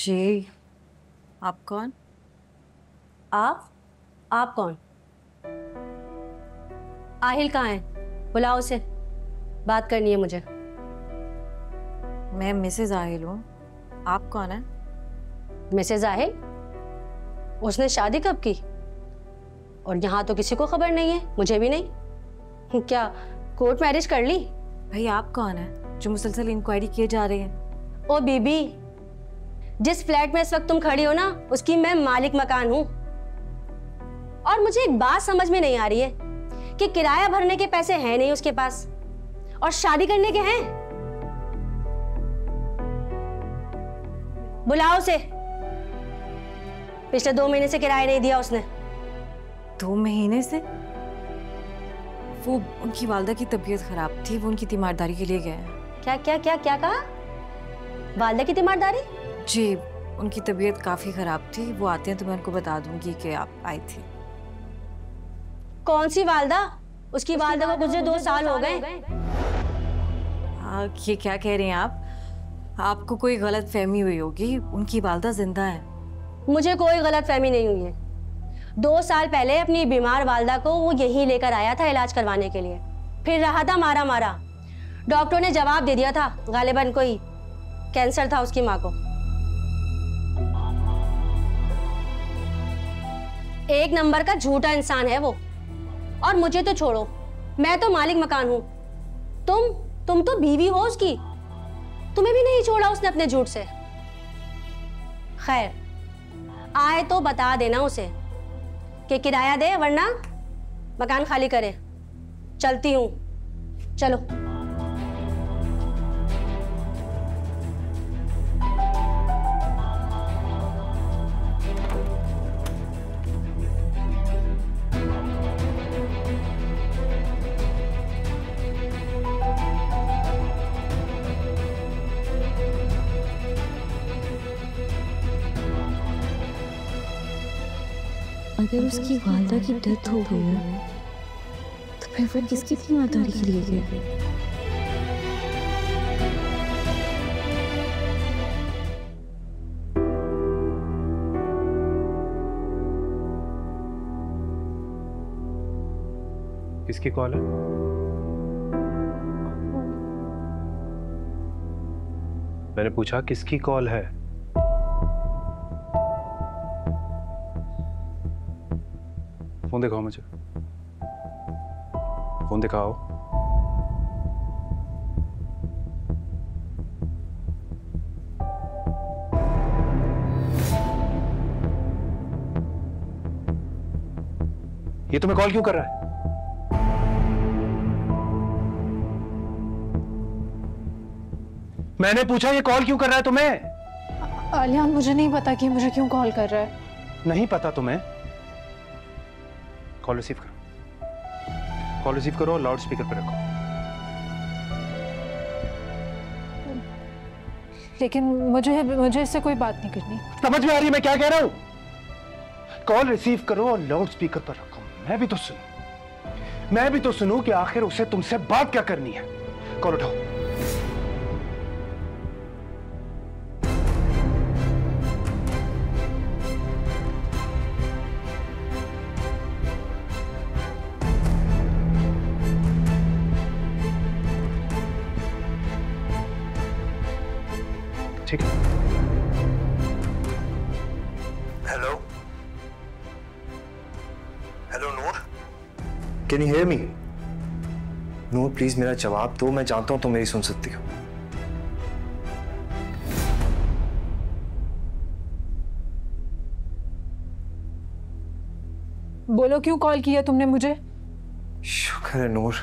जी, आप कौन? आप कौन? आहिल कहाँ है? बुलाओ उसे, बात करनी है मुझे। मैं मिसेज आहिल हूँ। आप कौन है? मिसेज आहिल? उसने शादी कब की? और यहाँ तो किसी को खबर नहीं है, मुझे भी नहीं। क्या कोर्ट मैरिज कर ली? भाई आप कौन है जो मुसलसल इंक्वायरी किए जा रहे हैं? ओ बीबी, जिस फ्लैट में इस वक्त तुम खड़ी हो ना, उसकी मैं मालिक मकान हूँ। और मुझे एक बात समझ में नहीं आ रही है कि किराया भरने के पैसे हैं नहीं उसके पास और शादी करने के हैं। बुलाओ उसे, पिछले 2 महीने से किराया नहीं दिया उसने। 2 महीने से? वो उनकी वालदा की तबीयत खराब थी, वो उनकी तीमारदारी के लिए गए हैं। क्या क्या क्या क्या कहा? वालदा की तीमारदारी? जी, उनकी तबीयत काफी खराब थी। वो आते हैं तो मैं उनको बता दूंगी कि आप आई थी। कौन सी वालदा? उसकी वालदा को गुजरे 2 साल हो गए। ये क्या कह रहे हैं आप? आपको कोई गलत फहमी हुई होगी, उनकी वालदा जिंदा है। मुझे कोई गलत फहमी नहीं हुई है। 2 साल पहले अपनी बीमार वालदा को वो यहीं लेकर आया था इलाज करवाने के लिए, फिर रहा था मारा मारा। डॉक्टर ने जवाब दे दिया था, गालिबन कोई कैंसर था उसकी माँ को। एक नंबर का झूठा इंसान है वो। और मुझे तो छोड़ो, मैं तो मालिक मकान हूं। तुम तो बीवी हो उसकी, तुम्हें भी नहीं छोड़ा उसने अपने झूठ से। खैर, आए तो बता देना उसे कि किराया दे, वरना मकान खाली करे। चलती हूं, चलो। अगर उसकी वालदा की डेथ हो गई है तो फिर वो किसकी तीमारदारी के लिए गए? किसकी कॉल है? मैंने पूछा किसकी कॉल है? फोन दिखाओ मुझे, फोन दिखाओ। ये तुम्हें कॉल क्यों कर रहा है? मैंने पूछा ये कॉल क्यों कर रहा है तुम्हें? आलियान, मुझे नहीं पता कि मुझे क्यों कॉल कर रहा है। नहीं पता तुम्हें? कॉल रिसीव करो, कॉल रिसीव करो और लाउड स्पीकर पर रखो। लेकिन मुझे इससे कोई बात नहीं करनी। समझ में आ रही है मैं क्या कह रहा हूं? कॉल रिसीव करो और लाउड स्पीकर पर रखो। मैं भी तो सुनूं कि आखिर उसे तुमसे बात क्या करनी है। कॉल उठाओ। ठीक है। Hello hello Noor, can you hear me? Noor please मेरा जवाब दो, मैं जानता हूं तुम मेरी सुन सकती हो। बोलो, क्यों कॉल किया तुमने मुझे? शुक्र है नूर,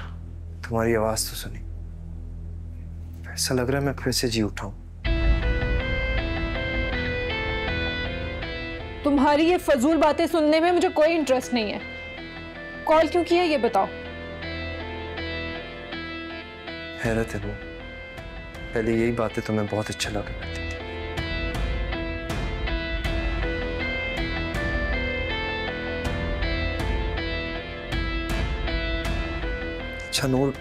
तुम्हारी आवाज तो सुनी। ऐसा लग रहा है मैं फिर से जी उठा हूं। तुम्हारी ये फजूल बातें सुनने में मुझे कोई इंटरेस्ट नहीं है। कॉल क्यों किया ये बताओ। हैरत है वो, पहले यही बातें तुम्हें बहुत अच्छा लगा करती थी। अच्छा नूर,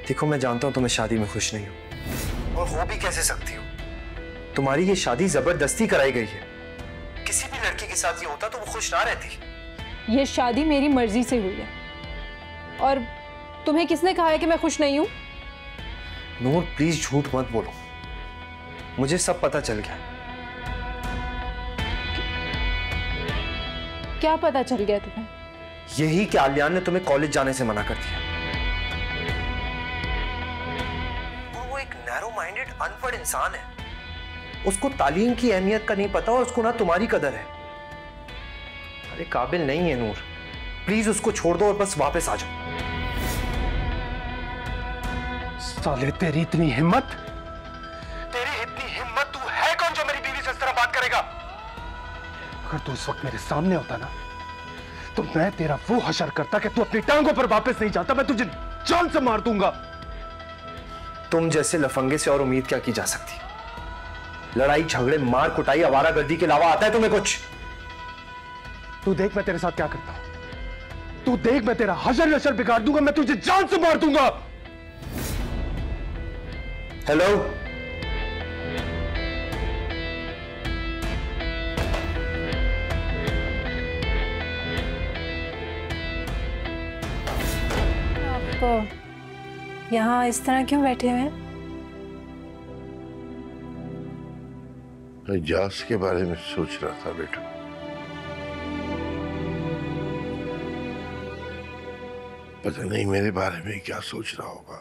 देखो मैं जानता हूं तुम्हें शादी में खुश नहीं हो, और हो भी कैसे सकती हो। तुम्हारी ये शादी जबरदस्ती कराई गई है। किसी भी लड़की के साथ ये होता तो वो खुश ना रहती। ये शादी मेरी मर्जी से हुई है। और तुम्हें किसने कहा है कि मैं खुश नहीं हूं? नूर प्लीज झूठ मत बोलो, मुझे सब पता चल गया। क्या पता चल गया तुम्हें? यही कि आलियान ने तुम्हें कॉलेज जाने से मना कर दिया। वो एक नैरो माइंडेड अनपढ़ इंसान है। उसको तालीम की अहमियत का नहीं पता और उसको ना तुम्हारी कदर है। अरे काबिल नहीं है नूर, प्लीज उसको छोड़ दो और बस वापस आ जाओ। साले तेरी इतनी हिम्मत, तेरी इतनी हिम्मत, तू है कौन जो मेरी बीवी से इस तरह बात करेगा? अगर तू उस वक्त मेरे सामने होता ना तो मैं तेरा वो हशर करता कि तू अपनी टांगों पर वापस नहीं जाता। मैं तुझे जान से मार दूंगा। तुम जैसे लफंगे से और उम्मीद क्या की जा सकती? लड़ाई झगड़े मार कुटाई आवारागर्दी के अलावा आता है तुम्हें कुछ? तू देख मैं तेरे साथ क्या करता हूं। तू देख मैं तेरा हशर नशर बिगाड़ दूंगा। मैं तुझे जान से मार दूंगा। हेलो, आप यहाँ इस तरह क्यों बैठे हुए हैं? मैं जास के बारे में सोच रहा था बेटा। पता नहीं मेरे बारे में क्या सोच रहा होगा।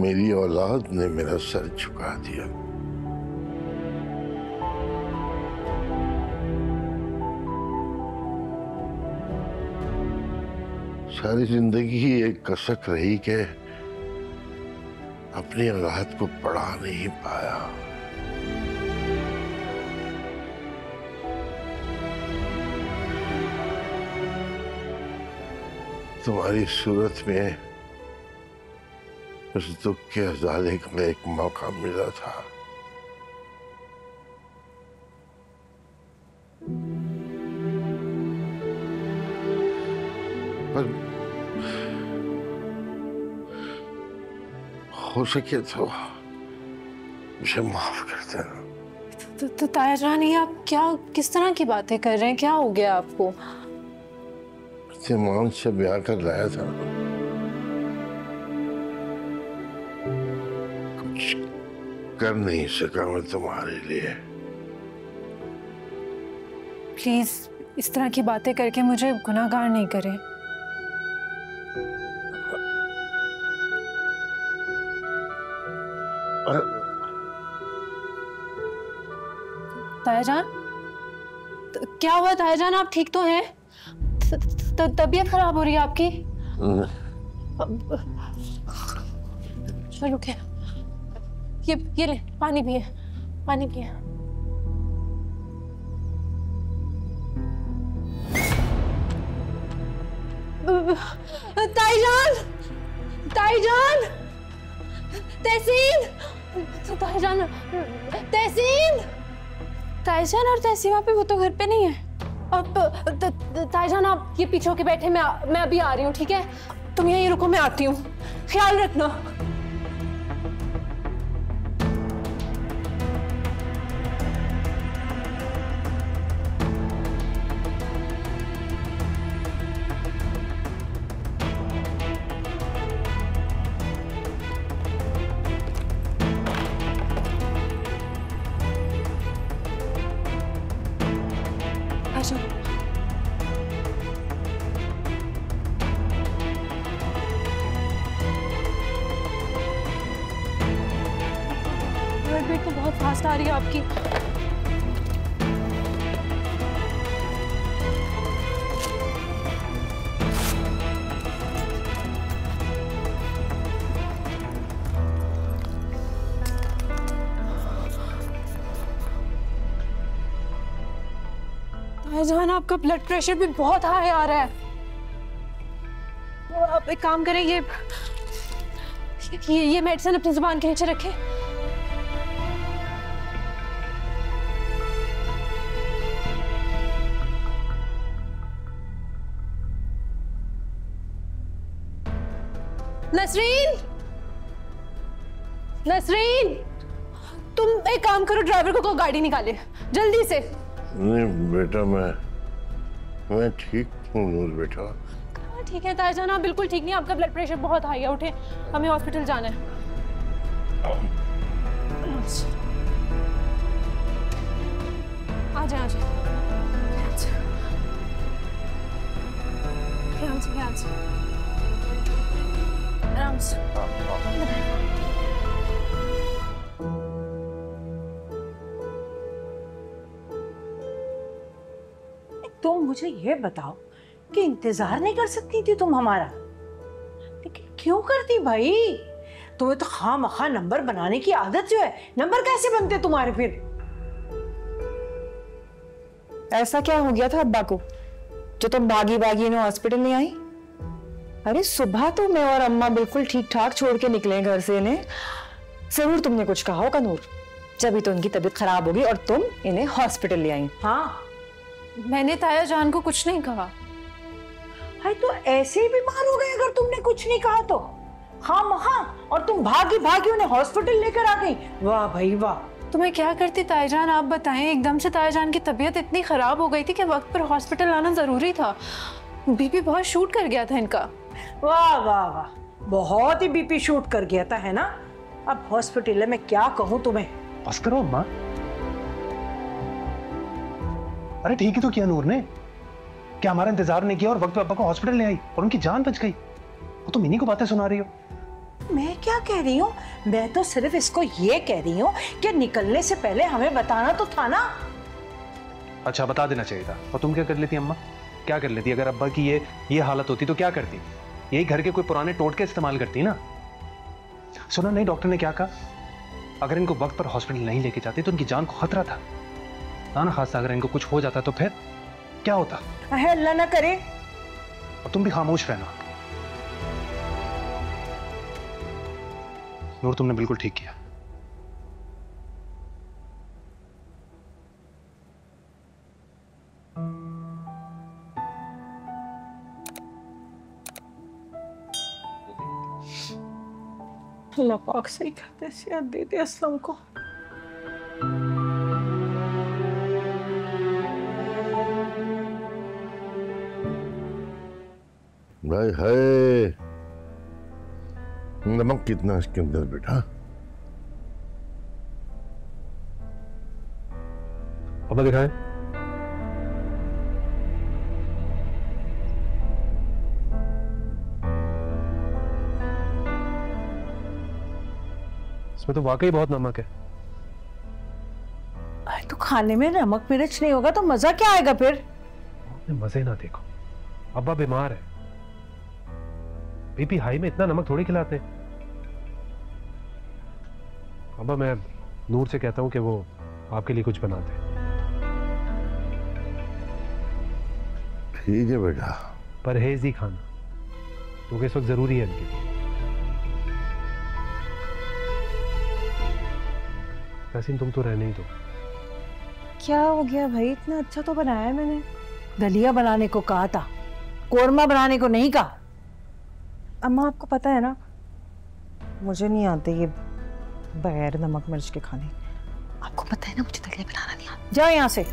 मेरी औलाद ने मेरा सर झुका दिया। सारी जिंदगी एक कसक रही कि अपनी औलाद को पढ़ा नहीं पाया। तुम्हारी सूरत में उस दुख के अजाले का एक मौका मिला था। पर हो सके तो मुझे माफ कर देना। तो ताया जान, ये आप क्या किस तरह की बातें कर रहे हैं? क्या हो गया आपको? ईमान से ब्याह कर लाया था। कुछ कर नहीं सका मैं तुम्हारे लिए। प्लीज इस तरह की बातें करके मुझे गुनाहगार नहीं करें। ताया जान, क्या हुआ ताया जान? आप ठीक तो हैं? तबीयत खराब हो रही है आपकी? चलो क्या, ये ले पानी पिए, पानी पिए। ताईजान, ताईजान, तहसीन, ताईजान, तहसीन, ताईजान और तहसीन पे वो तो घर पे नहीं है। अब ताईजान आप ये पीछे होके बैठे, मैं अभी आ रही हूँ, ठीक है? तुम यहीं रुको, मैं आती हूँ, ख्याल रखना। हार्ट तो बहुत फास्ट आ रही है आपकी। ताईजान, आपका ब्लड प्रेशर भी बहुत हाई आ रहा है। आप एक काम करें, ये मेडिसिन अपनी जुबान के नीचे रखें। नसरीन, नसरीन, तुम एक काम करो, ड्राइवर को गाड़ी निकाले जल्दी से। नहीं बेटा, मैं ठीक हूँ नूर बेटा। ठीक है ताईजान, आप बिल्कुल ठीक नहीं, आपका ब्लड प्रेशर बहुत हाई है। उठे, हमें हॉस्पिटल जाना है। आ जाए आ जाए, ध्यान से आराम से। तुम मुझे ये बताओ कि इंतजार नहीं कर सकती थी तुम हमारा? लेकिन क्यों करती भाई? तुम्हें तो खामखा नंबर बनाने की आदत जो है। नंबर कैसे बनते तुम्हारे फिर? ऐसा क्या हो गया था अब्बा को जो तुम भागी भागी इन्हें हॉस्पिटल नहीं आई? अरे सुबह तो मैं और अम्मा बिल्कुल ठीक ठाक छोड़ के निकले घर से इन्हें। जरूर तुमने कुछ कहा होगा नूर, जब तो उनकी तबीयत खराब होगी और तुम इन्हें हॉस्पिटल ले आई। हाँ, मैंने ताया जान को कुछ नहीं कहा। हाय, तो ऐसे ही बीमार हो गए अगर तुमने कुछ नहीं कहा तो? हाँ, और तुम भागी भागी उन्हें हॉस्पिटल लेकर आ गई। वाह भाई वाह। तो मैं क्या करती ताईजान, आप बताएं। एकदम से ताईजान की तबीयत इतनी खराब हो गई थी कि वक्त पर हॉस्पिटल आना जरूरी था। बीपी बहुत शूट कर गया था इनका। वाह वाह वाह, बहुत ही बीपी शूट कर गया था, है ना? अब हॉस्पिटल में क्या कहूँ तुम्हें। बस करो अम्मा। अरे ठीक ही तो किया नूर ने, क्या हमारा इंतजार नहीं किया और वक्त पे अब्बा को हॉस्पिटल ले आई और उनकी जान बच गई। वो तुम इन्हीं को बातें सुना रही हो। मैं क्या कह रही हूँ? मैं तो सिर्फ इसको ये कह रही हूँ कि निकलने से पहले हमें बताना तो था ना। अच्छा, बता देना चाहिए था। और तुम क्या कर लेती अम्मा? क्या कर लेती? अगर अब्बा की ये हालत होती तो क्या करती? यही घर के कोई पुराने टोटके इस्तेमाल करती ना। सुना नहीं डॉक्टर ने क्या कहा? अगर इनको वक्त पर हॉस्पिटल नहीं लेके जाते तो उनकी जान को खतरा था ना खासा। अगर इनको कुछ हो जाता तो फिर क्या होता? अल्लाह ना करे। और तुम भी खामोश रहना। नूर, तुमने बिल्कुल ठीक किया। अल्लाह पाक सही कहते, सेहत दे दे असलम को। भाई है नमक कितना इसके अंदर बेटा? अब्बा दिखाएं। इसमें तो वाकई बहुत नमक है। तो खाने में नमक मिर्च नहीं होगा तो मजा क्या आएगा फिर? मजे ना देखो, अब्बा बीमार है। बीपी हाई में इतना नमक थोड़ी खिलाते। अब्बा, मैं नूर से कहता हूँ कि वो आपके लिए कुछ बना दे। ठीक है बेटा। परहेज ही खाना, क्योंकि इस वक्त जरूरी है इनके लिए। तहसीन, तुम तो रहने ही दो। क्या हो गया भाई? इतना अच्छा तो बनाया मैंने। दलिया बनाने को कहा था, कोरमा बनाने को नहीं कहा। अम्मा, आपको पता है ना मुझे नहीं आते ये बगैर नमक मिर्च के खाने। आपको पता है ना मुझे दलिया बनाना नहीं आता। जाओ यहाँ से।